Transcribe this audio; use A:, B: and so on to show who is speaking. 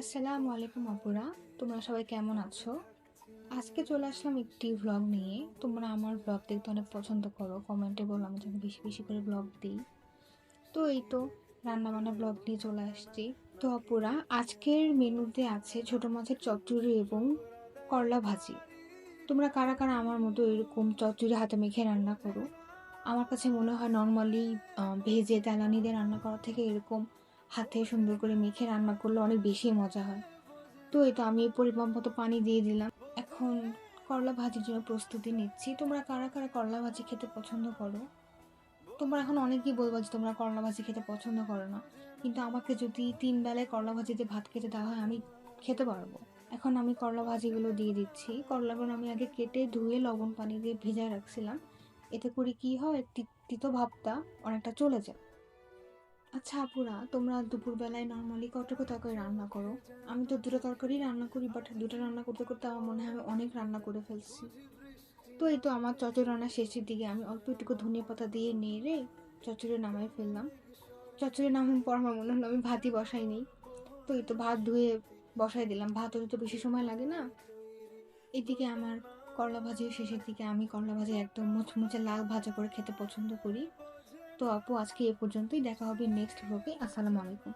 A: আসসালামু আলাইকুম আপুরা, তোমরা সবাই কেমন আছো? আজকে চলে আসলাম একটি ভ্লগ নিয়ে। তোমরা আমার ভ্লগ দেখতে অনেক পছন্দ করো, কমেন্টে বলো আমি যেন বেশি বেশি করে ভ্লগ দিই। তো এই তো রান্না বান্না ভ্লগ নিয়ে চলে আসছি। তো আপুরা, আজকের মেনুতে আছে ছোট মাছের চচ্চড়ি এবং করলা ভাজি। তোমরা কারা কারা আমার মতো এরকম চচ্চড়ি হাতে মেখে রান্না করো? আমার কাছে মনে হয় নর্মালি ভেজে তেলানি দিয়ে রান্না করার থেকে এরকম হাতে সুন্দর করে মেখে রান্না করলে অনেক বেশি মজা হয়। তো এই তো আমি পরিমাণ মতো পানি দিয়ে দিলাম। এখন করলা ভাজির জন্য প্রস্তুতি নিচ্ছি। তোমরা কারা কারা করলা ভাজি খেতে পছন্দ করো? তোমরা এখন অনেকেই বলবো যে তোমরা করলা ভাজি খেতে পছন্দ করো না, কিন্তু আমাকে যদি 3 বেলায় করলা ভাজি দিয়ে ভাত খেতে দেওয়া হয় আমি খেতে পারবো। এখন আমি করলা ভাজিগুলো দিয়ে দিচ্ছি। করলাগুলো আমি আগে কেটে ধুয়ে লবণ পানি দিয়ে ভেজায় রাখছিলাম। এতে করে কি হয়, তিতো ভাবটা অনেকটা চলে যায়। আচ্ছা আপুরা, তোমরা দুপুরবেলায় নর্মালি কতটুকু তরকারি রান্না করো? আমি তো দুটো তরকারি রান্না করি, বাট দুটো রান্না করতে করতে আমার মনে হয় আমি অনেক রান্না করে ফেলছি। তো এই তো আমার চচ্চড়ি রান্না শেষের দিকে আমি অল্প একটু ধনিয়া পাতা দিয়ে নেড়ে চচ্চড়ি নামাই ফেললাম। চচ্চড়ি নামানোর পর আমার মনে হলো আমি ভাতই বসাই নেই। তো এই তো ভাত ধুয়ে বসাই দিলাম, ভাত হতে তো বেশি সময় লাগে না। এদিকে আমার করলা ভাজির শেষের দিকে, আমি করলা ভাজি একদম মুচমুচে লাল ভাজা করে খেতে পছন্দ করি। তো আপু, আজকে এ পর্যন্তই, দেখা হবে নেক্সট ব্লগে। আসসালামু আলাইকুম।